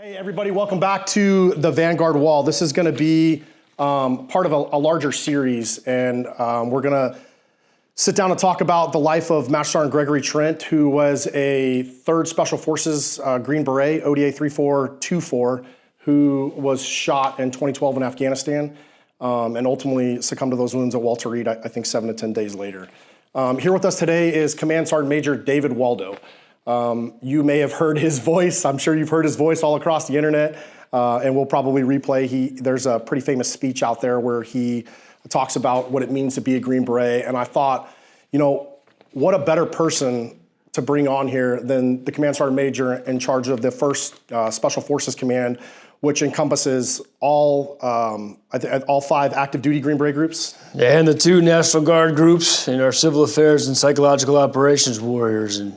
Hey everybody, welcome back to the Vanguard Wall. This is going to be part of a larger series, and we're going to sit down and talk about the life of Master Sergeant Gregory Trent, who was a 3rd Special Forces Green Beret, ODA 3424, who was shot in 2012 in Afghanistan and ultimately succumbed to those wounds at Walter Reed, I think 7 to 10 days later. Here with us today is Command Sergeant Major David Waldo. You may have heard his voice. I'm sure you've heard his voice all across the internet, and we'll probably replay. There's a pretty famous speech out there where he talks about what it means to be a Green Beret, and I thought, you know, what a better person to bring on here than the Command Sergeant Major in charge of the 1st Special Forces Command, which encompasses all 5 active duty Green Beret groups. Yeah, and the 2 National Guard groups and our Civil Affairs and Psychological Operations warriors. And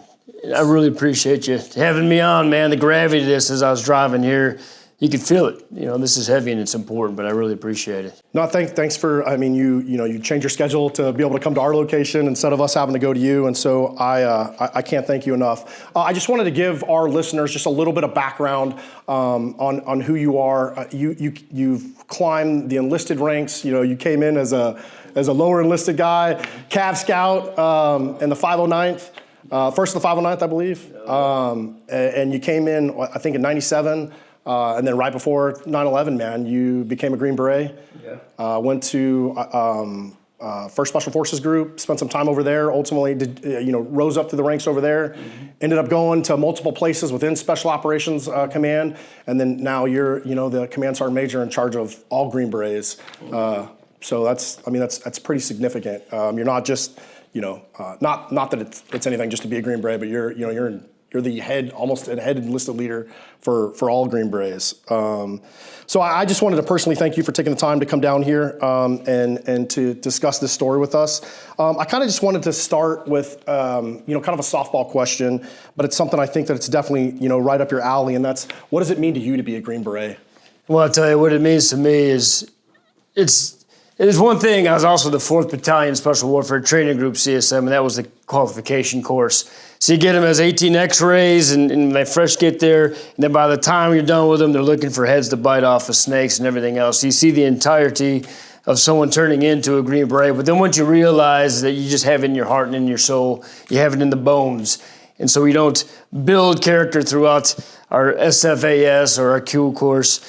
I really appreciate you having me on, man. The gravity of this as I was driving here, you could feel it. You know, this is heavy and it's important, but I really appreciate it. No, thanks for, I mean, you changed your schedule to be able to come to our location instead of us having to go to you, and so I can't thank you enough. I just wanted to give our listeners just a little bit of background on who you are. You've climbed the enlisted ranks. You know, you came in as a lower enlisted guy, Cav Scout in the 509th. First of the 509th, I believe, and you came in, I think, in '97, and then right before 9/11, man, you became a Green Beret. Yeah. Went to 1st Special Forces Group, spent some time over there. Ultimately, rose up through the ranks over there. Mm-hmm. Ended up going to multiple places within Special Operations Command, and then now you're, the Command Sergeant Major in charge of all Green Berets. So that's pretty significant. You're not just not that it's anything just to be a Green Beret, but you're the head enlisted leader for all Green Berets. So I just wanted to personally thank you for taking the time to come down here and to discuss this story with us. I kind of just wanted to start with kind of a softball question, but it's something I think that it's definitely right up your alley, and that's, what does it mean to you to be a Green Beret? Well, I'll tell you what it means to me is it is one thing. I was also the 4th Battalion Special Warfare Training Group, CSM, and that was the qualification course. So you get them as 18 X-rays, and they fresh get there, and then by the time you're done with them, they're looking for heads to bite off of snakes and everything else. So you see the entirety of someone turning into a Green Beret, but then once you realize that you just have it in your heart and in your soul, you have it in the bones. And so we don't build character throughout our SFAS or our Q course.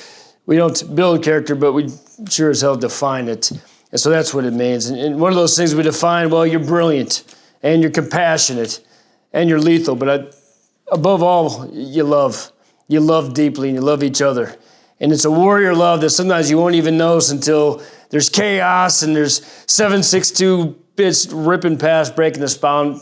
We don't build character, but we sure as hell define it. And so that's what it means. And one of those things we define, well, you're brilliant, and you're compassionate, and you're lethal, but above all, you love. You love deeply, and you love each other. And it's a warrior love that sometimes you won't even notice until there's chaos and there's 7.62 bits ripping past, breaking the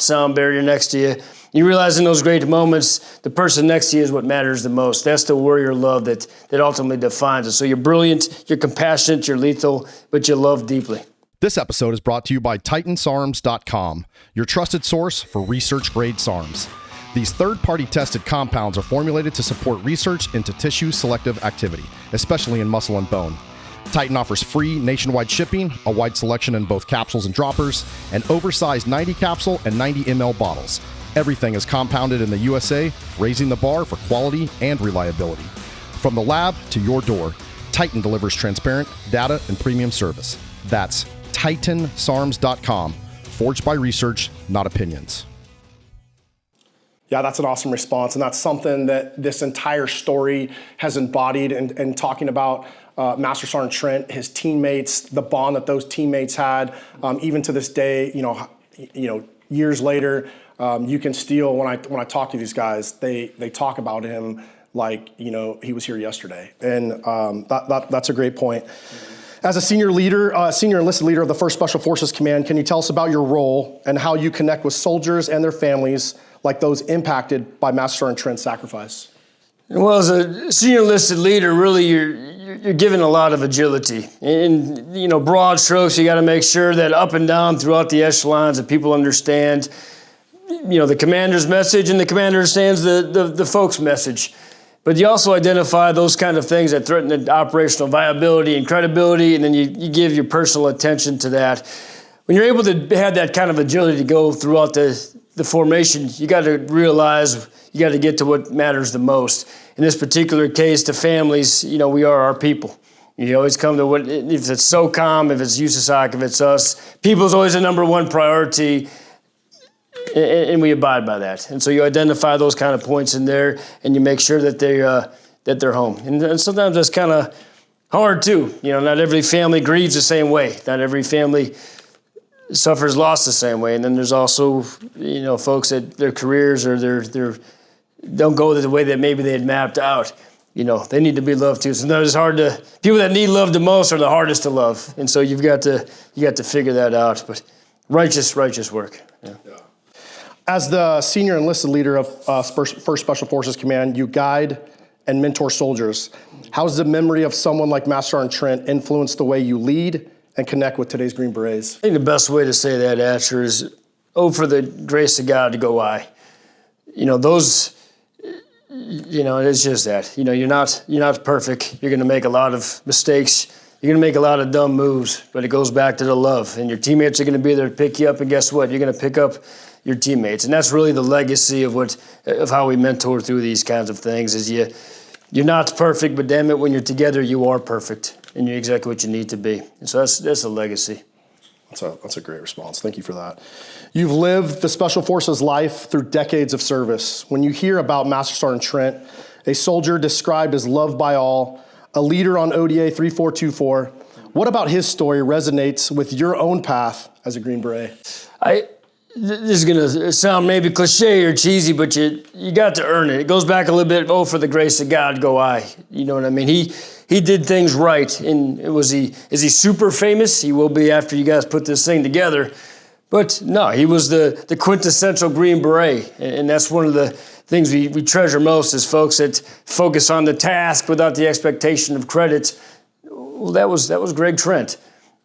sound barrier next to you. You realize in those great moments, the person next to you is what matters the most. That's the warrior love that ultimately defines us. So you're brilliant, you're compassionate, you're lethal, but you love deeply. This episode is brought to you by TitansArms.com, your trusted source for research-grade SARMs. These third-party tested compounds are formulated to support research into tissue-selective activity, especially in muscle and bone. Titan offers free nationwide shipping, a wide selection in both capsules and droppers, and oversized 90 capsule and 90 ml bottles. Everything is compounded in the USA, raising the bar for quality and reliability. From the lab to your door, Titan delivers transparent data and premium service. That's TitansArms.com, forged by research, not opinions. Yeah, that's an awesome response, and that's something that this entire story has embodied, and talking about Master Sergeant Trent, his teammates, the bond that those teammates had, even to this day, years later. You can still, when I talk to these guys, they talk about him like, he was here yesterday. And that's a great point. As a senior enlisted leader of the 1st Special Forces Command, can you tell us about your role and how you connect with soldiers and their families like those impacted by Master Sergeant Trent's sacrifice? Well, as a senior enlisted leader, really you're given a lot of agility. In broad strokes, you got to make sure that up and down throughout the echelons that people understand the commander's message, and the commander understands the folks' message. But you also identify those kind of things that threaten the operational viability and credibility, and then you give your personal attention to that. When you're able to have that kind of agility to go throughout the formation, you got to realize you got to get to what matters the most. in this particular case, to families, we are our people. You always come to what, if it's SOCOM, if it's USASOC, if it's us, people's always the number one priority, and we abide by that. And so you identify those kind of points in there, and you make sure that they're home. And sometimes that's kind of hard too. Not every family grieves the same way. Not every family suffers loss the same way. And then there's also, folks that their careers or their don't go the way that maybe they had mapped out. They need to be loved too. Sometimes it's hard to, people that need love the most are the hardest to love. And so you got to figure that out. But righteous work. Yeah. As the senior enlisted leader of 1st Special Forces Command, you guide and mentor soldiers. How does the memory of someone like Master Sergeant Trent influence the way you lead and connect with today's Green Berets? I think the best way to say that, Asher, is, for the grace of God to go I. It's just that. You're not perfect. You're going to make a lot of mistakes. You're going to make a lot of dumb moves, but it goes back to the love. And your teammates are going to be there to pick you up, and guess what? You're going to pick up your teammates. And that's really the legacy of how we mentor through these kinds of things, is you're not perfect, but damn it, when you're together, you are perfect, and you're exactly what you need to be. And so that's a legacy. That's a great response. Thank you for that. You've lived the Special Forces life through decades of service. When you hear about Master Sergeant Trent, a soldier described as loved by all, a leader on ODA 3424, what about his story resonates with your own path as a Green Beret? This is going to sound maybe cliche or cheesy, but you got to earn it. It goes back a little bit, for the grace of God, go I. You know what I mean? He did things right. And is he super famous? He will be after you guys put this thing together. But no, he was the quintessential Green Beret. And that's one of the things we treasure most, is folks that focus on the task without the expectation of credit. Well, that was Greg Trent.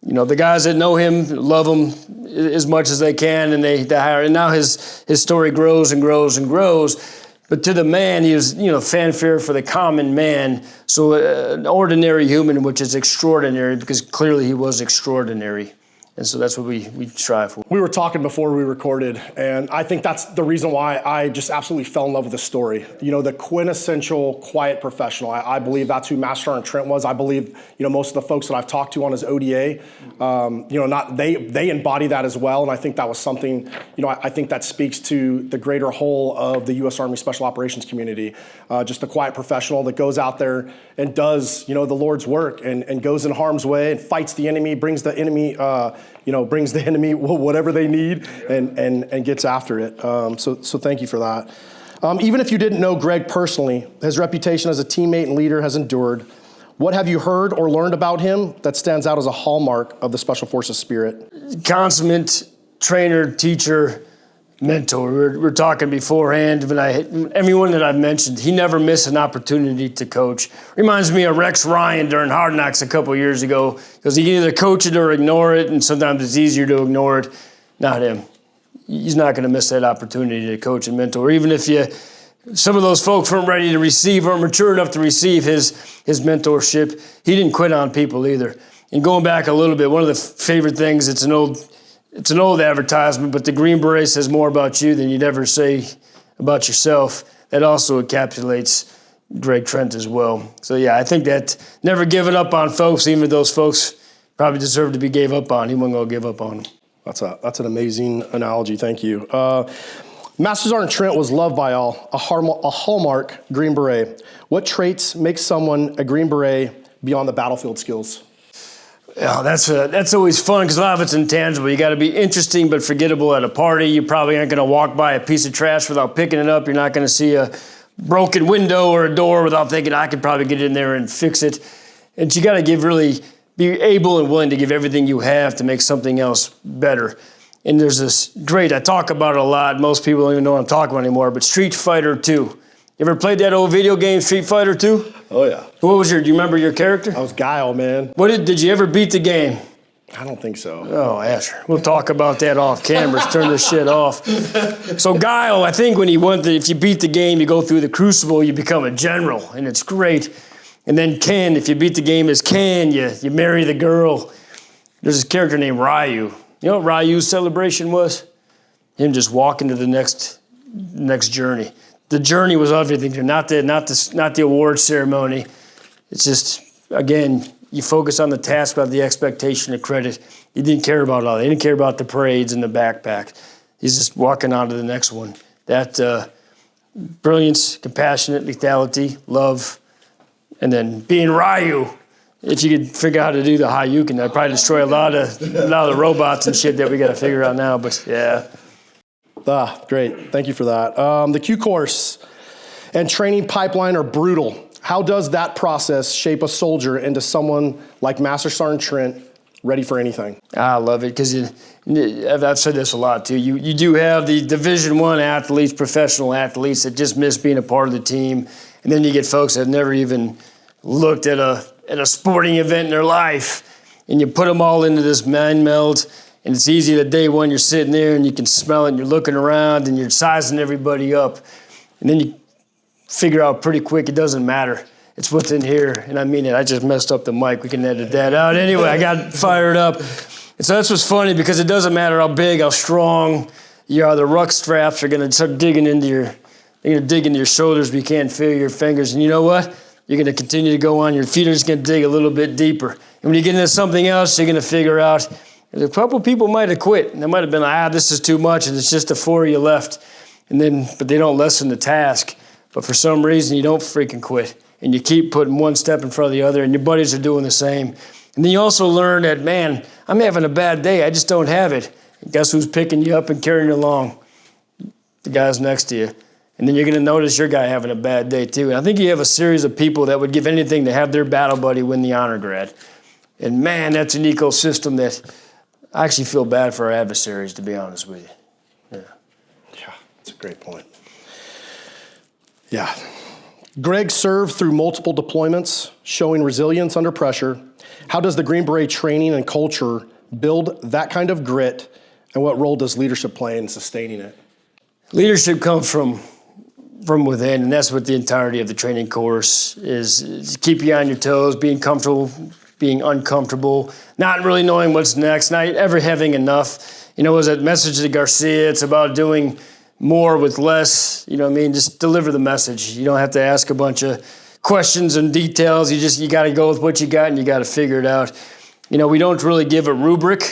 The guys that know him love him as much as they can, and they hire. And now his story grows and grows and grows. But to the man, he was, fanfare for the common man. So an ordinary human, which is extraordinary, because clearly he was extraordinary. And so that's what we strive for. We were talking before we recorded, and I think that's the reason why I just absolutely fell in love with the story. The quintessential quiet professional. I believe that's who Master Sergeant Trent was. I believe, most of the folks that I've talked to on his ODA, they embody that as well. And I think that was something, I think that speaks to the greater whole of the U.S. Army Special Operations community. Just a quiet professional that goes out there and does, the Lord's work and goes in harm's way and fights the enemy, brings the enemy whatever they need and gets after it. So thank you for that. Even if you didn't know Greg personally, his reputation as a teammate and leader has endured. What have you heard or learned about him that stands out as a hallmark of the Special Forces spirit? Consummate trainer, teacher, mentor. We're talking beforehand, but everyone that I've mentioned, he never missed an opportunity to coach. Reminds me of Rex Ryan during Hard Knocks a couple years ago, because he can either coach it or ignore it, and sometimes it's easier to ignore it. Not him. He's not going to miss that opportunity to coach and mentor, even if some of those folks weren't ready to receive or mature enough to receive his mentorship. He didn't quit on people either. And going back a little bit, one of the favorite things, it's an old advertisement, but the Green Beret says more about you than you'd ever say about yourself. That also encapsulates Greg Trent as well. So yeah, I think that never giving up on folks, even if those folks probably deserve to be gave up on. He wasn't going to give up on them. That's an amazing analogy. Thank you. Master Sergeant Trent was loved by all, a hallmark Green Beret. What traits make someone a Green Beret beyond the battlefield skills? Yeah, that's always fun, because a lot of it's intangible. You got to be interesting but forgettable at a party. You probably aren't going to walk by a piece of trash without picking it up. You're not going to see a broken window or a door without thinking, I could probably get in there and fix it. And you got to be able and willing to give everything you have to make something else better. And there's this I talk about it a lot. Most people don't even know what I'm talking about anymore, but Street Fighter 2. You ever played that old video game, Street Fighter 2? Oh, yeah. Do you remember your character? I was Guile, man. Did you ever beat the game? I don't think so. Oh, Asher. We'll talk about that off cameras. Turn this shit off. So Guile, I think if you beat the game, you go through the crucible, you become a general, and it's great. And then Ken, if you beat the game as Ken, you marry the girl. There's this character named Ryu. You know what Ryu's celebration was? Him just walking to the next journey. the journey was everything, not the award ceremony. It's just, again, you focus on the task without the expectation of credit. He didn't care about all that. He didn't care about the parades and the backpack. He's just walking on to the next one. That brilliance, compassionate, lethality, love, and then being Ryu. If you could figure out how to do the Hayukin, that'd probably destroy a lot of the robots and shit that we got to figure out now. But yeah. Great. Thank you for that. The Q course and training pipeline are brutal. How does that process shape a soldier into someone like Master Sergeant Trent, ready for anything? I love it because I've said this a lot too. You do have the Division I athletes, professional athletes that just miss being a part of the team, and then you get folks that have never even looked at a sporting event in their life, and you put them all into this mind meld, and it's easy that day one you're sitting there and you can smell it and you're looking around and you're sizing everybody up, and then you figure out pretty quick it doesn't matter. It's what's in here, and I mean it. I just messed up the mic. We can edit that out. Anyway, I got fired up. And so that's what's funny because it doesn't matter how big, how strong you are. The ruck straps are going to start digging into your shoulders, but you can't feel your fingers. And you know what? You're going to continue to go on. Your feet are just going to dig a little bit deeper. And when you get into something else, you're going to figure out a couple people might have quit. And they might have been this is too much, and it's just the four of you left. But they don't lessen the task. But for some reason, you don't freaking quit. And you keep putting one step in front of the other, and your buddies are doing the same. And then you also learn that, man, I'm having a bad day. I just don't have it. And guess who's picking you up and carrying you along? The guys next to you. And then you're going to notice your guy having a bad day, too. And I think you have a series of people that would give anything to have their battle buddy win the honor grad. And, man, that's an ecosystem that I actually feel bad for our adversaries, to be honest with you. Yeah, that's a great point. Yeah. Greg served through multiple deployments, showing resilience under pressure. How does the Green Beret training and culture build that kind of grit, and what role does leadership play in sustaining it? Leadership comes from within, and that's what the entirety of the training course is keep you on your toes, being comfortable, being uncomfortable, not really knowing what's next, not ever having enough. You know, it was that message to Garcia, it's about doing more with less, you know what I mean? Just deliver the message. You don't have to ask a bunch of questions and details. You got to go with what you got and you got to figure it out. You know, we don't really give a rubric.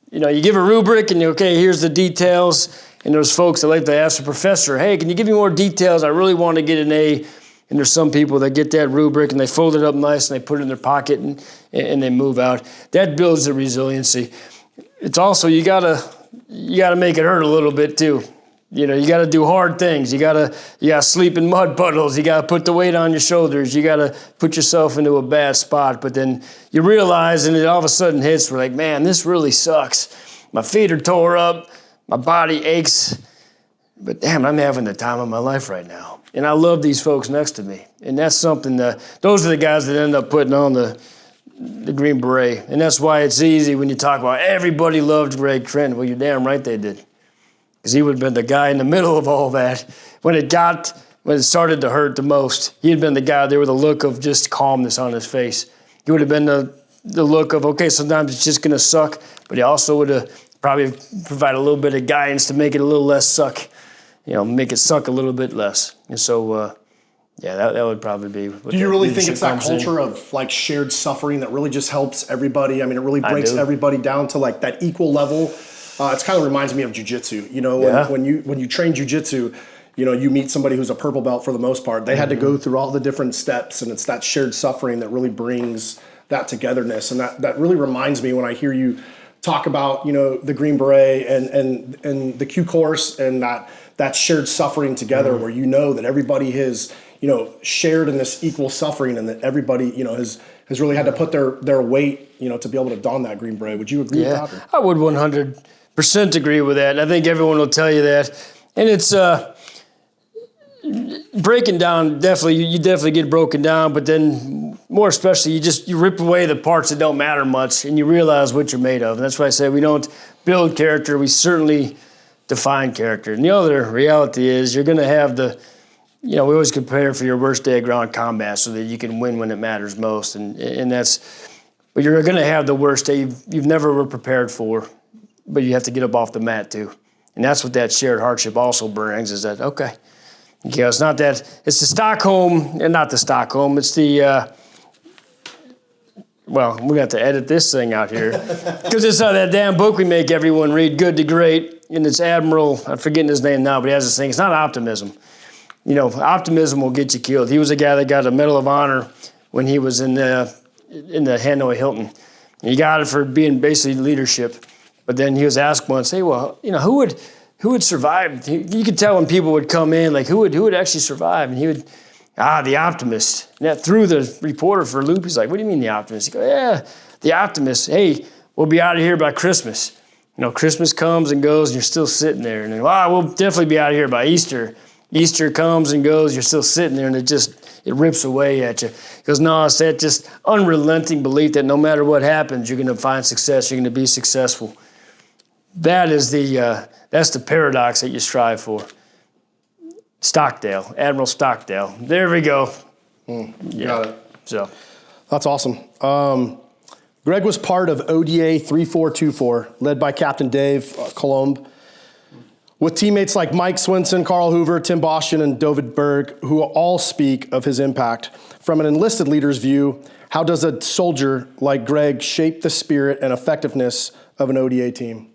You know, you give a rubric and okay, here's the details. And there's folks that like to ask the professor, hey, can you give me more details? I really want to get an A. And there's some people that get that rubric and they fold it up nice and they put it in their pocket and they move out. That builds the resiliency. It's also, you gotta make it hurt a little bit too. You know, you got to do hard things. You got to sleep in mud puddles. You got to put the weight on your shoulders. You got to put yourself into a bad spot. But then you realize, and it all of a sudden hits, we're like, man, this really sucks. My feet are tore up. My body aches. But damn, I'm having the time of my life right now. And I love these folks next to me. And that's something those are the guys that end up putting on the Green Beret. And that's why it's easy when you talk about everybody loved Greg Trent. Well, you're damn right they did. Because he would have been the guy in the middle of all that. When it started to hurt the most, he had been the guy there with a look of just calmness on his face. He would have been the look of, okay, sometimes it's just going to suck, but he also would have probably provided a little bit of guidance to make it a little less suck, you know, make it suck a little bit less. And so, that would probably be what Do you really think it's that culture of like shared suffering that really just helps everybody? I mean, it really breaks everybody down to like that equal level. It kind of reminds me of jiu-jitsu. You know, when you train jiu-jitsu, you know, you meet somebody who's a purple belt for the most part. They had to go through all the different steps, and it's that shared suffering that really brings that togetherness. And that really reminds me when I hear you talk about, you know, the Green Beret and the Q course and that shared suffering together, where you know that everybody has, you know, shared in this equal suffering, and that everybody, you know, has really had to put their weight, you know, to be able to don that Green Beret. Would you agree with that? Or? I would 100% agree with that. And I think everyone will tell you that. And it's breaking down, you definitely get broken down, but then more especially you rip away the parts that don't matter much and you realize what you're made of. And that's why I say we don't build character, we certainly define character. And the other reality is you're going to have we always prepare for your worst day of ground combat so that you can win when it matters most. And that's, but you're going to have the worst day you've never were prepared for. But you have to get up off the mat too. And that's what that shared hardship also brings is that, okay, Okay, it's not that. It's the Stockholm, and not the Stockholm. It's the. Well, we have to edit this thing out here because it's that damn book we make everyone read, Good to Great, and it's Admiral. I'm forgetting his name now, but he has this thing. It's not Optimism. Optimism will get you killed. He was a guy that got a Medal of Honor when he was in the Hanoi Hilton. And he got it for being basically leadership. But then he was asked once, "Hey, well, who would survive?" You could tell when people would come in, like who would actually survive, and he would. The optimist. And that threw the reporter for a loop. He's like, "What do you mean the optimist?" He goes, "Yeah, the optimist. Hey, we'll be out of here by Christmas. Christmas comes and goes, and you're still sitting there. And then, we'll definitely be out of here by Easter. Easter comes and goes, you're still sitting there, and it rips away at you." He goes, "No, it's that just unrelenting belief that no matter what happens, you're going to find success. You're going to be successful. That is that's the paradox that you strive for." Stockdale, Admiral Stockdale. There we go. Yeah. Got it. So That's awesome. Greg was part of ODA 3424, led by Captain Dave Colomb, with teammates like Mike Swinson, Carl Hoover, Tim Boston, and David Berg, who all speak of his impact. From an enlisted leader's view, how does a soldier like Greg shape the spirit and effectiveness of an ODA team?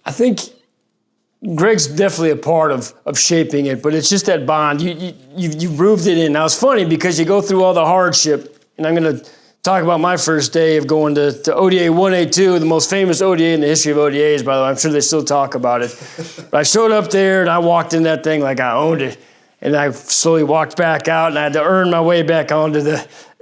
I think Greg's definitely a part of shaping it, but it's just that bond. You proved it in. Now, it's funny because you go through all the hardship, and I'm going to talk about my first day of going to ODA 1A2, the most famous ODA in the history of ODAs, by the way. I'm sure they still talk about it. But I showed up there, and I walked in that thing like I owned it, and I slowly walked back out, and I had to earn my way back onto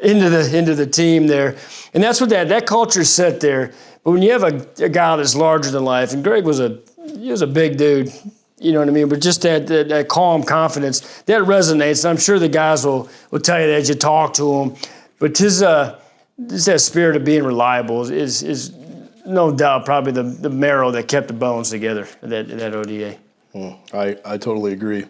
into the team there. And that's what that culture set there. But when you have a guy that's larger than life, and Greg was a big dude, you know what I mean? But just that calm confidence, that resonates. And I'm sure the guys will tell you that as you talk to him. But just that spirit of being reliable is no doubt probably the marrow that kept the bones together, that ODA. I totally agree.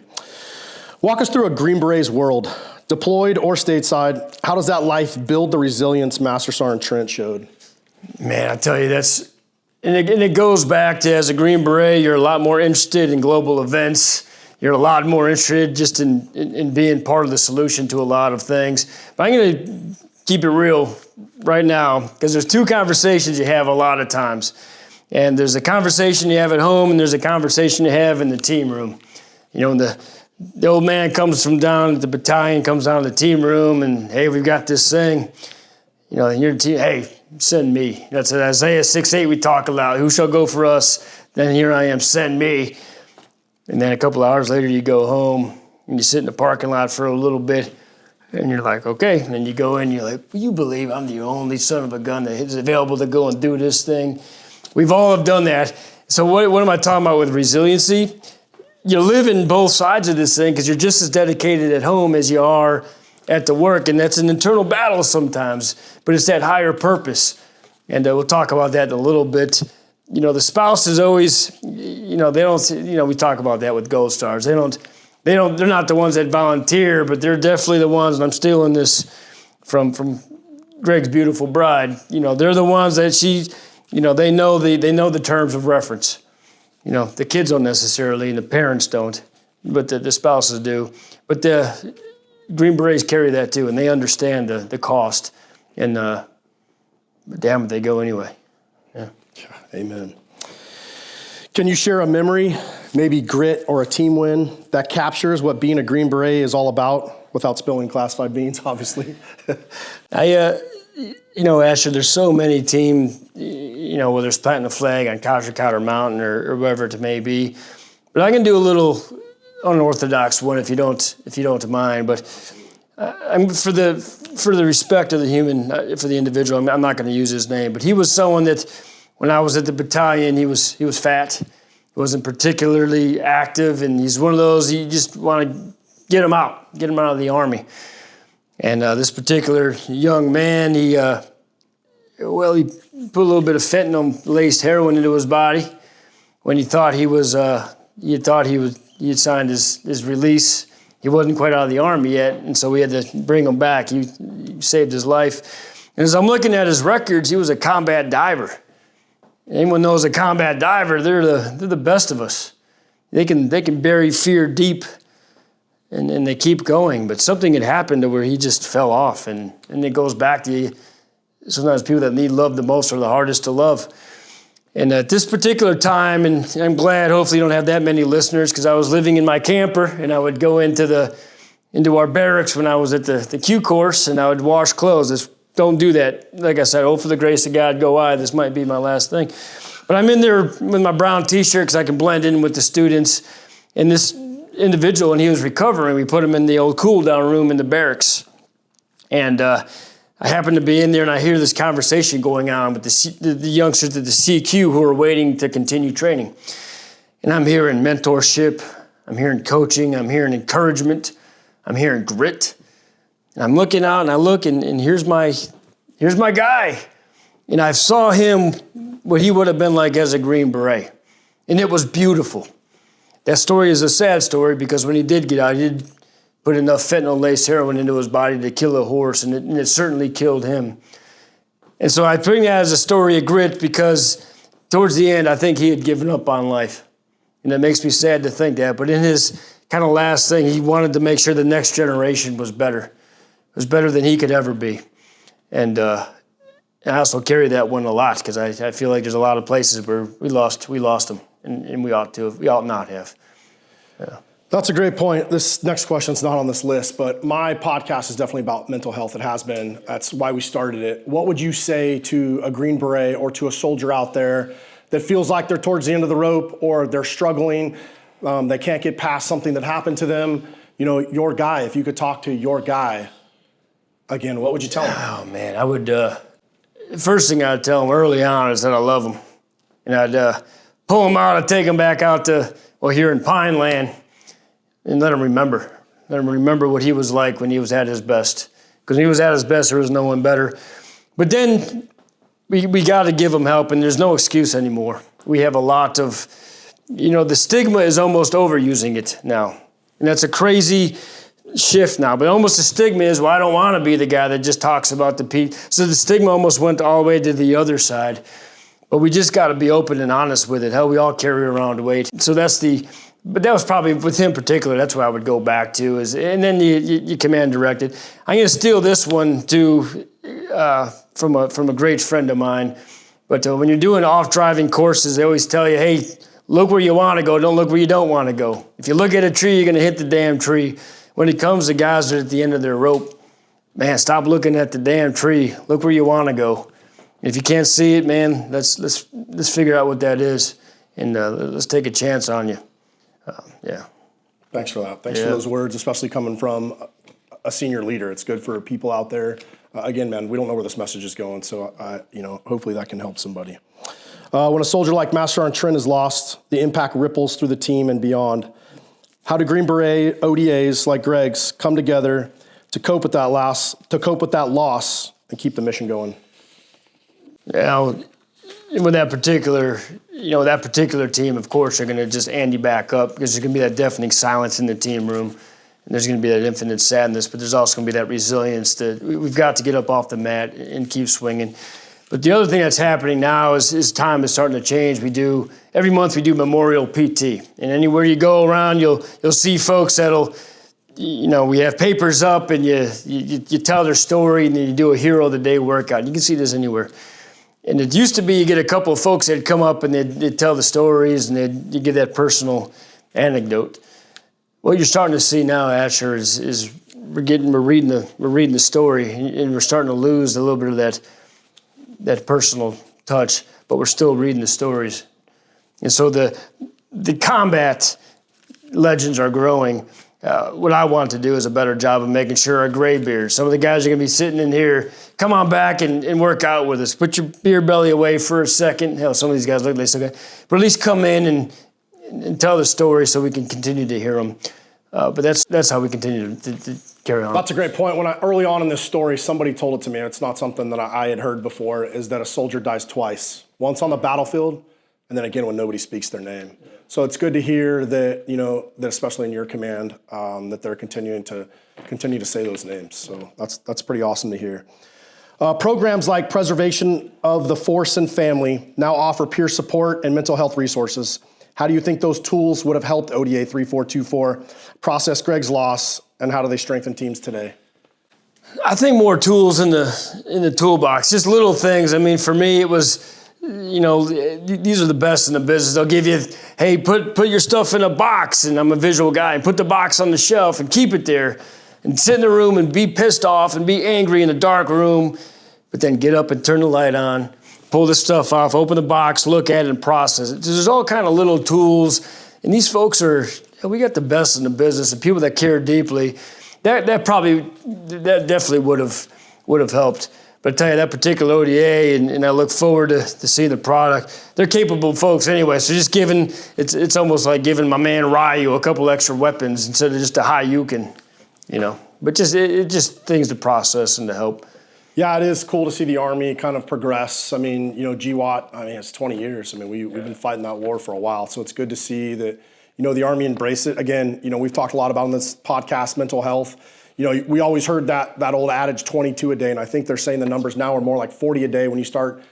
Walk us through a Green Beret's world. Deployed or stateside, how does that life build the resilience Master Sergeant Trent showed? Man, I tell you, and it goes back to, as a Green Beret, you're a lot more interested in global events. You're a lot more interested just in being part of the solution to a lot of things. But I'm going to keep it real right now, because there's two conversations you have a lot of times. And there's a conversation you have at home, and there's a conversation you have in the team room. When the old man comes from down at the battalion, comes down to the team room, and, "Hey, we've got this thing." And your team, "Hey, send me." That's Isaiah 6:8 we talk about. "Who shall go for us? Then here I am, send me." And then a couple of hours later, you go home, and you sit in the parking lot for a little bit, and you're like, okay. And then you go in, you're like, "Will you believe I'm the only son of a gun that is available to go and do this thing?" We've all have done that. So what am I talking about with resiliency? You live in both sides of this thing because you're just as dedicated at home as you are at the work, and that's an internal battle sometimes, but it's that higher purpose. And we'll talk about that in a little bit. The spouse is always, they don't, we talk about that with Gold Stars. They're not the ones that volunteer, but they're definitely the ones, and I'm stealing this from Greg's beautiful bride. They're the ones that they know the terms of reference. The kids don't necessarily, and the parents don't, but the spouses do. But the Green Berets carry that too, and they understand the cost. And but damn it, they go anyway. Yeah. Amen. Can you share a memory, maybe grit or a team win, that captures what being a Green Beret is all about, without spilling classified beans, obviously? Asher, there's so many teams, whether it's planting a flag on Cotter Mountain or wherever it may be. But I can do a little unorthodox one if you don't mind. But I'm for the respect of the human, for the individual, I'm not going to use his name. But he was someone that, when I was at the battalion, he was fat. He wasn't particularly active, and he's one of those you just want to get him out of the Army. And this particular young man, he put a little bit of fentanyl-laced heroin into his body when he thought he had signed his release. He wasn't quite out of the Army yet, and so we had to bring him back. He saved his life. And as I'm looking at his records, he was a combat diver. Anyone knows a combat diver, they're the best of us. They can bury fear deep and they keep going. But something had happened to where he just fell off, and it goes back to sometimes people that need love the most are the hardest to love. And at this particular time, and I'm glad hopefully you don't have that many listeners, because I was living in my camper, and I would go into our barracks when I was at the Q course, and I would wash clothes. Don't do that. Like I said, oh, for the grace of God, go I. This might be my last thing. But I'm in there with my brown T-shirt because I can blend in with the students. And this individual, when he was recovering, we put him in the old cool-down room in the barracks. And I happened to be in there, and I hear this conversation going on with the youngsters at the CQ who are waiting to continue training. And I'm hearing mentorship. I'm hearing coaching. I'm hearing encouragement. I'm hearing grit. And I'm looking out, and I look, and here's my guy. And I saw him, what he would have been like as a Green Beret. And it was beautiful. That story is a sad story because when he did get out, he did put enough fentanyl-laced heroin into his body to kill a horse, and it certainly killed him. And so I bring that as a story of grit because towards the end, I think he had given up on life. And it makes me sad to think that. But in his kind of last thing, he wanted to make sure the next generation was better. It was better than he could ever be. And I also carry that one a lot because I feel like there's a lot of places where we lost them, and we ought not have. Yeah. That's a great point. This next question's not on this list, but my podcast is definitely about mental health. It has been. That's why we started it. What would you say to a Green Beret or to a soldier out there that feels like they're towards the end of the rope or they're struggling, they can't get past something that happened to them? You know, your guy, if you could talk to your guy, again, what would you tell him? Oh, man, I would... First thing I'd tell him early on is that I love him. And I'd pull him out, I'd take him back out to, here in Pine Land, and let him remember. Let him remember what he was like when he was at his best. Because when he was at his best, there was no one better. But then we got to give him help, and there's no excuse anymore. We have a lot of, the stigma is almost overusing it now. And that's a crazy shift now, but almost the stigma is, I don't want to be the guy that just talks about the Pete. So the stigma almost went all the way to the other side. But we just got to be open and honest with it. Hell, we all carry around weight. So but that was probably with him in particular. That's what I would go back to and then you command direct it. I'm going to steal this one too from a great friend of mine. But when you're doing off-driving courses, they always tell you, hey, look where you want to go. Don't look where you don't want to go. If you look at a tree, you're going to hit the damn tree. When it comes to guys that are at the end of their rope, man, stop looking at the damn tree. Look where you want to go. If you can't see it, man, let's figure out what that is, and let's take a chance on you. Yeah. Thanks for that. Thanks for those words, especially coming from a senior leader. It's good for people out there. Again, man, we don't know where this message is going, so hopefully that can help somebody. When a soldier like Master Sergeant Trent is lost, the impact ripples through the team and beyond. How do Green Beret ODAs like Greg's come together to cope with that loss, and keep the mission going? Yeah, with that particular team, of course, they're going to just ante back up because there's going to be that deafening silence in the team room, and there's going to be that infinite sadness, but there's also going to be that resilience that we've got to get up off the mat and keep swinging. But the other thing that's happening now is time is starting to change. Every month we do Memorial PT. And anywhere you go around, you'll see folks that'll, we have papers up and you tell their story and then you do a Hero of the Day workout. You can see this anywhere. And it used to be you get a couple of folks that'd come up and they'd tell the stories and you give that personal anecdote. What you're starting to see now, Asher, is we're reading the story and we're starting to lose a little bit of that personal touch, but we're still reading the stories. And so the combat legends are growing. What I want to do is a better job of making sure our gray beards, some of the guys are going to be sitting in here, come on back and work out with us. Put your beer belly away for a second. Hell, some of these guys look like they still got, but at least come in and tell the story so we can continue to hear them. But that's how we continue to carry on. That's a great point. Early on in this story, somebody told it to me, and it's not something that I had heard before, is that a soldier dies twice. Once on the battlefield, and then again when nobody speaks their name. So it's good to hear that, that especially in your command, that they're continuing to say those names. So that's pretty awesome to hear. Programs like Preservation of the Force and Family now offer peer support and mental health resources, How do you think those tools would have helped ODA 3424 process Greg's loss, and how do they strengthen teams today? I think more tools in the toolbox, just little things. I mean, for me, it was, these are the best in the business. They'll give you, hey, put your stuff in a box, and I'm a visual guy, and put the box on the shelf and keep it there, and sit in the room and be pissed off and be angry in a dark room, but then get up and turn the light on, pull the stuff off, open the box, look at it, and process it. There's all kind of little tools, and these folks we got the best in the business, and people that care deeply. That definitely would have helped. But I tell you, that particular ODA, and I look forward to seeing the product. They're capable folks anyway, so just it's almost like giving my man Ryu a couple extra weapons instead of just a Hayukin, But just things to process and to help. Yeah, it is cool to see the Army kind of progress. I mean, GWAT, it's 20 years. I mean, we've been fighting that war for a while, so it's good to see that, the Army embrace it. Again, we've talked a lot about on this podcast, mental health. We always heard that old adage, 22 a day, and I think they're saying the numbers now are more like 40 a day when you start,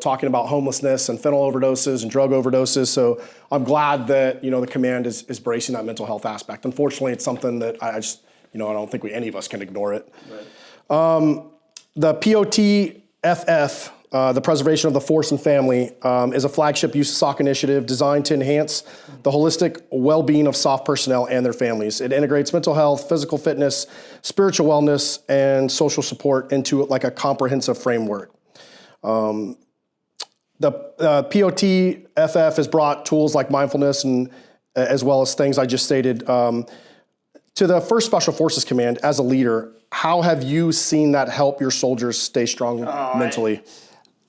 talking about homelessness and fentanyl overdoses and drug overdoses. So I'm glad that, the command is bracing that mental health aspect. Unfortunately, it's something that I just, I don't think any of us can ignore it. Right. The POTFF, the Preservation of the Force and Family, is a flagship USASOC initiative designed to enhance the holistic well-being of SOF personnel and their families. It integrates mental health, physical fitness, spiritual wellness, and social support into like a comprehensive framework. The POTFF has brought tools like mindfulness and as well as things I just stated to the 1st Special Forces Command. As a leader, how have you seen that help your soldiers stay strong mentally?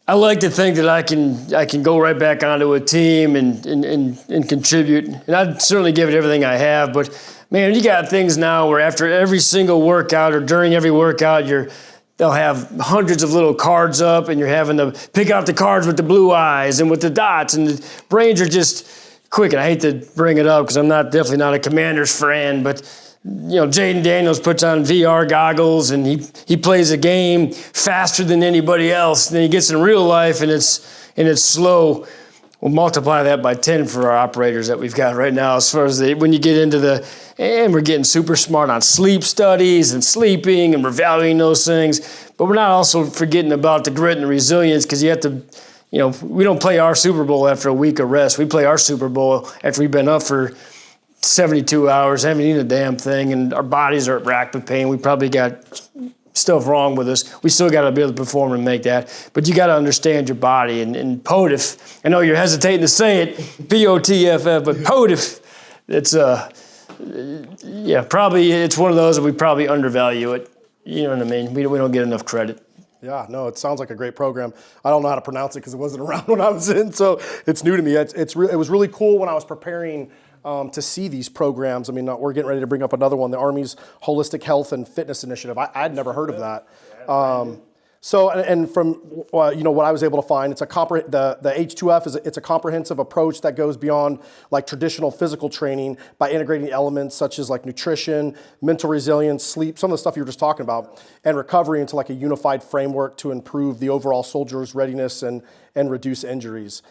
I like to think that I can go right back onto a team and contribute. And I'd certainly give it everything I have. But, man, you got things now where after every single workout or during every workout, they'll have hundreds of little cards up, and you're having to pick out the cards with the blue eyes and with the dots. And the brains are just quick. And I hate to bring it up because I'm definitely not a Commander's friend, but Jaden Daniels puts on VR goggles and he plays a game faster than anybody else. And then he gets in real life and it's slow. We'll multiply that by 10 for our operators that we've got right now. As far as when you get into and we're getting super smart on sleep studies and sleeping, and we're valuing those things. But we're not also forgetting about the grit and resilience, because you have to, we don't play our Super Bowl after a week of rest. We play our Super Bowl after we've been up for 72 hours, haven't eaten a damn thing, and our bodies are racked with pain. We probably got stuff wrong with us. We still got to be able to perform and make that. But you got to understand your body. And POTFF, I know you're hesitating to say it, POTFF, but POTFF, it's probably it's one of those that we probably undervalue it. You know what I mean? We don't get enough credit. Yeah, no, it sounds like a great program. I don't know how to pronounce it because it wasn't around when I was in, so it's new to me. It was really cool when I was preparing to see these programs. I mean, we're getting ready to bring up another one, the Army's Holistic Health and Fitness Initiative. I'd never heard of that. So, and from what I was able to find, it's the H2F it's a comprehensive approach that goes beyond like traditional physical training by integrating elements such as like nutrition, mental resilience, sleep, some of the stuff you were just talking about, and recovery into like a unified framework to improve the overall soldier's readiness and reduce injuries.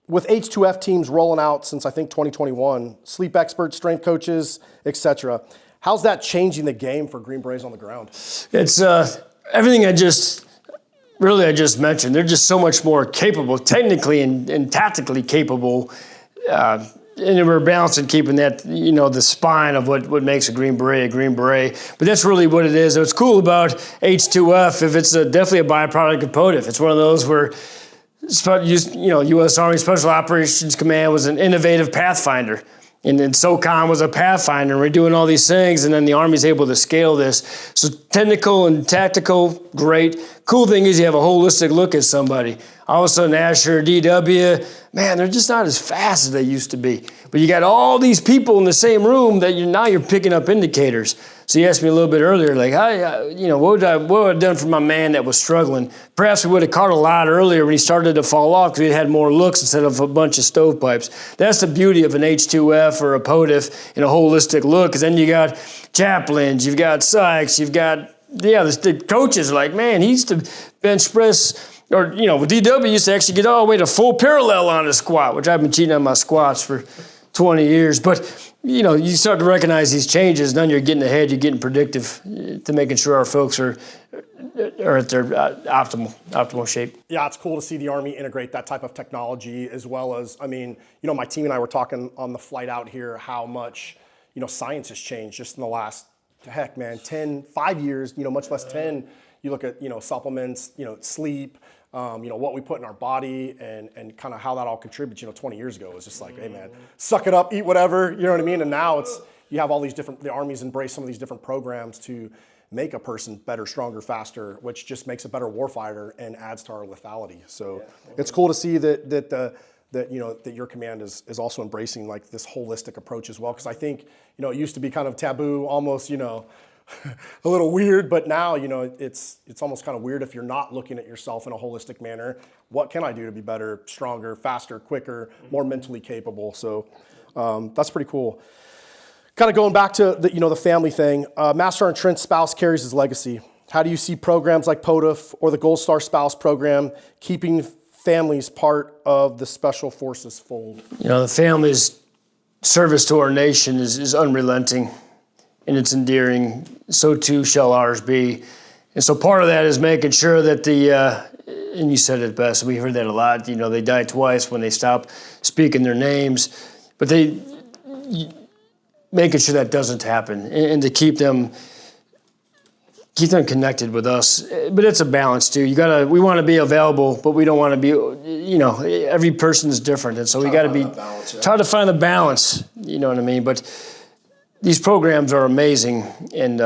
With H2F teams rolling out since I think 2021, sleep experts, strength coaches, etc., how's that changing the game for Green Berets on the ground? It's everything I just mentioned. They're just so much more capable, technically and tactically capable. And we're balancing keeping that, the spine of what makes a Green Beret. But that's really what it is. What's cool about H2F, if it's definitely a byproduct of POTFF, it's one of those where U.S. Army Special Operations Command was an innovative pathfinder. And then SOCOM was a pathfinder, and we're doing all these things, and then the Army's able to scale this. So technical and tactical, great. Cool thing is you have a holistic look at somebody. All of a sudden, Asher, DW, man, they're just not as fast as they used to be. But you got all these people in the same room that now you're picking up indicators. So you asked me a little bit earlier, like, what would I have done for my man that was struggling? Perhaps we would have caught a lot earlier when he started to fall off because we had more looks instead of a bunch of stovepipes. That's the beauty of an H2F or a POTFF in a holistic look, because then you got chaplains, you've got psychs, you've got, the coaches are like, man, he used to bench press Or, with DW, you used to actually get all the way to full parallel on a squat, which I've been cheating on my squats for 20 years. But, you start to recognize these changes. Then you're getting ahead, you're getting predictive to making sure our folks are at their optimal shape. Yeah, it's cool to see the Army integrate that type of technology, as well as, my team and I were talking on the flight out here how much, science has changed just in the last, 5 years, much less 10. You look at, supplements, sleep, what we put in our body and kind of how that all contributes. 20 years ago, it was just like, hey man, suck it up, eat whatever, you know what I mean? And now you have all these the Army's embraced some of these different programs to make a person better, stronger, faster, which just makes a better warfighter and adds to our lethality. So it's cool to see that your command is also embracing like this holistic approach as well. Because I think, it used to be kind of taboo, almost, a little weird, but now, it's almost kind of weird if you're not looking at yourself in a holistic manner. What can I do to be better, stronger, faster, quicker, more mentally capable? So that's pretty cool. Kind of going back to the family thing, Master Sergeant Trent's spouse carries his legacy. How do you see programs like POTUF or the Gold Star Spouse Program keeping families part of the Special Forces fold? The family's service to our nation is unrelenting and it's endearing. So too shall ours be. And so part of that is making sure that and you said it best, we heard that a lot, they die twice when they stop speaking their names, but making sure that doesn't happen and to keep them connected with us. But it's a balance too. We want to be available, but we don't want to be, every person is different. And so we got to be try to find the balance, you know what I mean? But these programs are amazing. And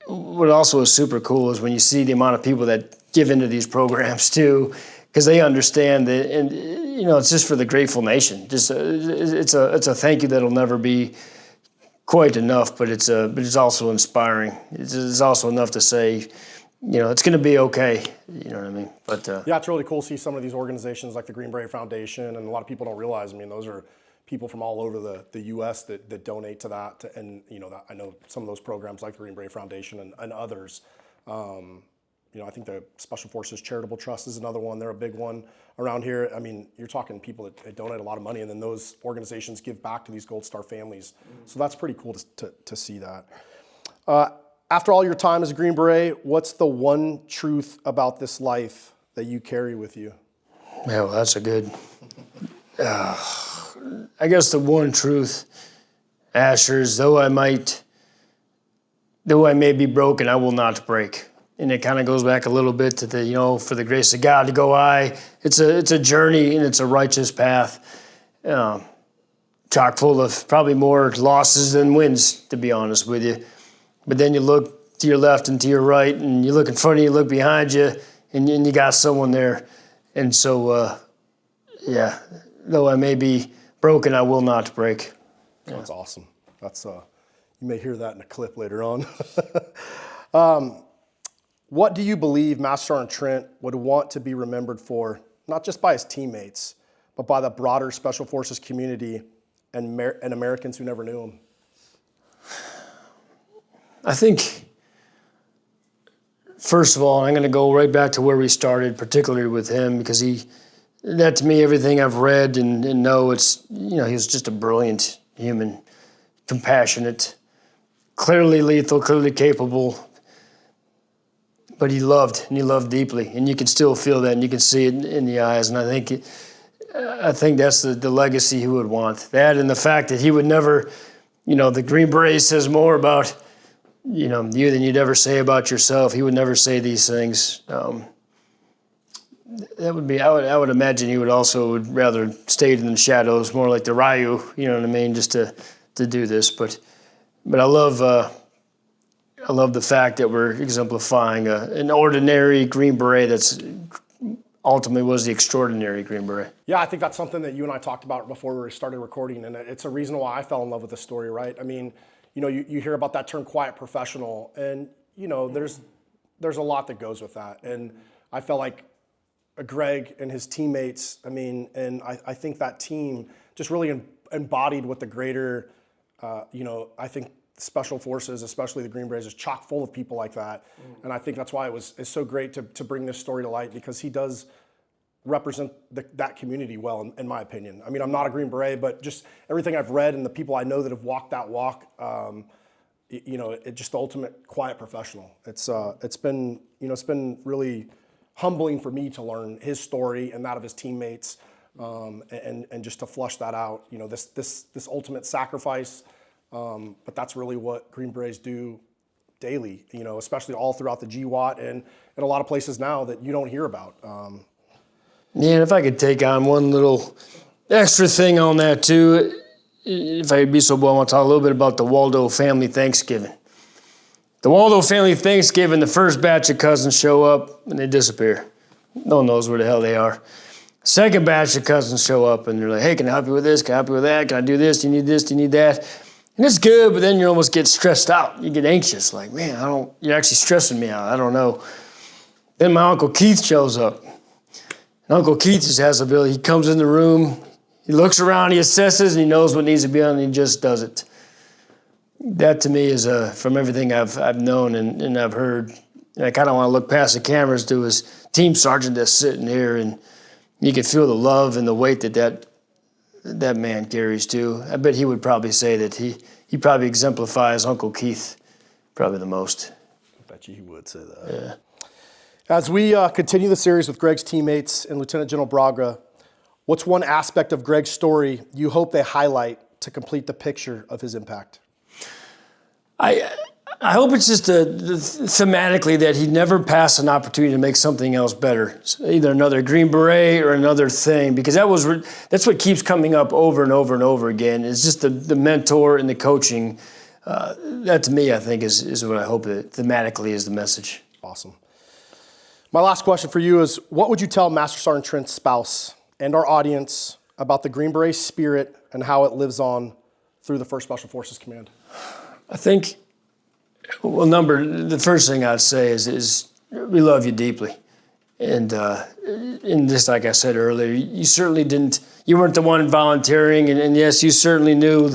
what also is super cool is when you see the amount of people that give into these programs too, because they understand that, and it's just for the grateful nation. Just it's a thank you that'll never be quite enough, but it's also inspiring. It's also enough to say, it's going to be okay. You know what I mean? But yeah, it's really cool to see some of these organizations like the Green Beret Foundation, and a lot of people don't realize. Those are people from all over the U.S. that donate to that, and that I know some of those programs like the Green Beret Foundation and others. I think the Special Forces Charitable Trust is another one. They're a big one around here. You're talking people that donate a lot of money, and then those organizations give back to these Gold Star families. So that's pretty cool to see that. After all your time as a Green Beret, what's the one truth about this life that you carry with you? Yeah, well, that's a good... I guess the one truth, Asher, is though I may be broken, I will not break. And it kind of goes back a little bit to the, for the grace of God to go I. It's a journey and it's a righteous path, chock full of probably more losses than wins, to be honest with you. But then you look to your left and to your right, and you look in front of you, look behind you, and you got someone there. And so, though I may be broken, I will not break. Yeah. That's awesome. That's you may hear that in a clip later on. What do you believe Master Sergeant Trent would want to be remembered for, not just by his teammates, but by the broader Special Forces community and Americans who never knew him? I think, first of all, I'm going to go right back to where we started, particularly with him, because that to me, everything I've read and know, he was just a brilliant human, compassionate, clearly lethal, clearly capable, but he loved, and he loved deeply, and you can still feel that, and you can see it in the eyes, and I think that's the legacy he would want. That and the fact that he would never, the Green Beret says more about, you than you'd ever say about yourself. He would never say these things. That would be, I would imagine he would rather stay in the shadows, more like the Ryu, you know what I mean, just to do this. But I love the fact that we're exemplifying an ordinary Green Beret that's ultimately was the extraordinary Green Beret. Yeah, I think that's something that you and I talked about before we started recording, and it's a reason why I fell in love with the story, right? You hear about that term quiet professional, and, there's a lot that goes with that. And I felt like Greg and his teammates, and I think that team just really embodied what the greater, I think Special Forces, especially the Green Berets, is chock full of people like that. And I think that's why it's so great to bring this story to light, because he does represent that community well, in my opinion. I mean, I'm not a Green Beret, but just everything I've read and the people I know that have walked that walk, it's just the ultimate quiet professional. It's been really humbling for me to learn his story and that of his teammates, and just to flush that out. This ultimate sacrifice. But that's really what Green Berets do daily. Especially all throughout the GWAT and in a lot of places now that you don't hear about. Yeah, and if I could take on one little extra thing on that too, if I could be so bold, I want to talk a little bit about the Waldo family Thanksgiving. The Waldo family Thanksgiving, the first batch of cousins show up and they disappear. No one knows where the hell they are. Second batch of cousins show up and they're like, hey, can I help you with this? Can I help you with that? Can I do this? Do you need this? Do you need that? And it's good, but then you almost get stressed out. You get anxious, like, man, you're actually stressing me out. I don't know. Then my Uncle Keith shows up. And Uncle Keith just has the ability. He comes in the room, he looks around, he assesses, and he knows what needs to be done, and he just does it. That to me is, from everything I've known and I've heard, and I kind of want to look past the cameras to his team sergeant that's sitting here, and you can feel the love and the weight that man carries too. I bet he would probably say that he probably exemplifies Uncle Keith probably the most. I bet you he would say that. Yeah. As we continue the series with Greg's teammates and Lieutenant General Braga, what's one aspect of Greg's story you hope they highlight to complete the picture of his impact? I hope it's just thematically that he never passed an opportunity to make something else better, either another Green Beret or another thing, because that's what keeps coming up over and over and over again. It's just the mentor and the coaching. That to me, I think, is what I hope that thematically is the message. Awesome. My last question for you is, what would you tell Master Sergeant Trent's spouse and our audience about the Green Beret spirit and how it lives on through the 1st Special Forces Command? I think, the first thing I'd say is we love you deeply. And just like I said earlier, you weren't the one volunteering, and yes, you certainly knew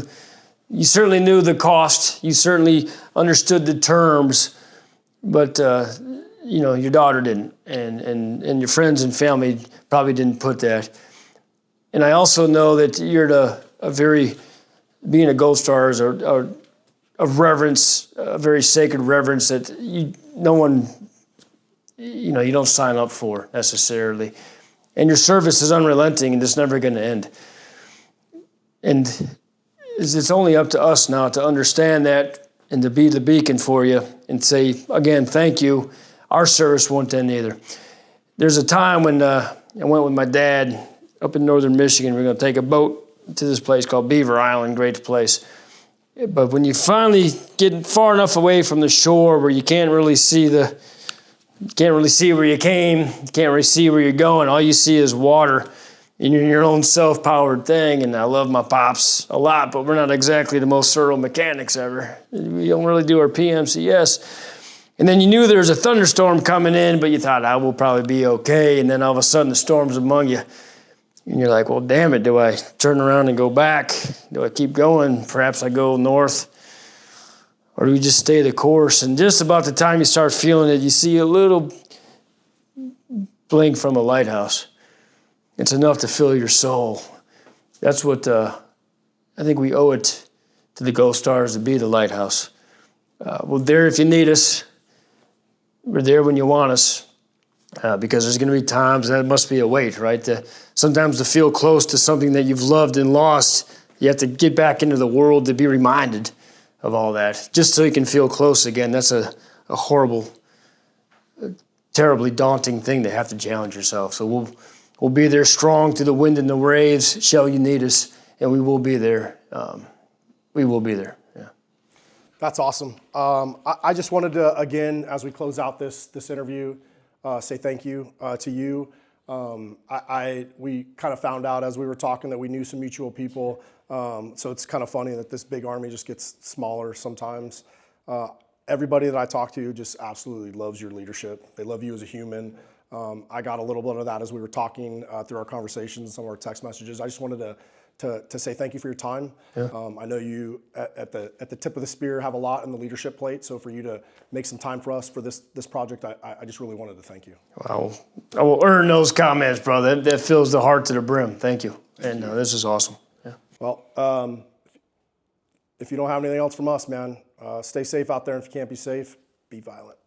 the cost, you certainly understood the terms, but your daughter didn't, and your friends and family probably didn't put that. And I also know that you're being a Gold Star is a reverence, a very sacred reverence that you don't sign up for necessarily. And your service is unrelenting and it's never going to end. And it's only up to us now to understand that and to be the beacon for you and say, again, thank you. Our service won't end either. There's a time when I went with my dad up in northern Michigan. We were going to take a boat to this place called Beaver Island, great place. But when you finally get far enough away from the shore where you can't really see where you came, you can't really see where you're going, all you see is water, and you're in your own self-powered thing. And I love my pops a lot, but we're not exactly the most thorough mechanics ever. We don't really do our PMCS. And then you knew there was a thunderstorm coming in, but you thought, I will probably be okay. And then all of a sudden the storm's among you. And you're like, well, damn it, do I turn around and go back? Do I keep going? Perhaps I go north? Or do we just stay the course? And just about the time you start feeling it, you see a little blink from a lighthouse. It's enough to fill your soul. That's what I think we owe it to the Gold Stars, to be the lighthouse. We're there if you need us. We're there when you want us. Because there's going to be times that must be a weight, right? Sometimes to feel close to something that you've loved and lost, you have to get back into the world to be reminded of all that, just so you can feel close again. That's a horrible, terribly daunting thing to have to challenge yourself. So we'll be there strong through the wind and the waves, shall you need us, and we will be there. We will be there, yeah. That's awesome. I just wanted to, again, as we close out this interview, say thank you to you. We kind of found out as we were talking that we knew some mutual people. So it's kind of funny that this big army just gets smaller sometimes. Everybody that I talk to just absolutely loves your leadership. They love you as a human. I got a little bit of that as we were talking through our conversations and some of our text messages. I just wanted to say thank you for your time. I know you at the tip of the spear have a lot in the leadership plate, so for you to make some time for us for this project, I just really wanted to thank you. Wow. I will earn those comments, brother. That fills the heart to the brim. Thank you. And this is awesome. Yeah. Well, if you don't have anything else from us, man, stay safe out there. And if you can't be safe, be violent.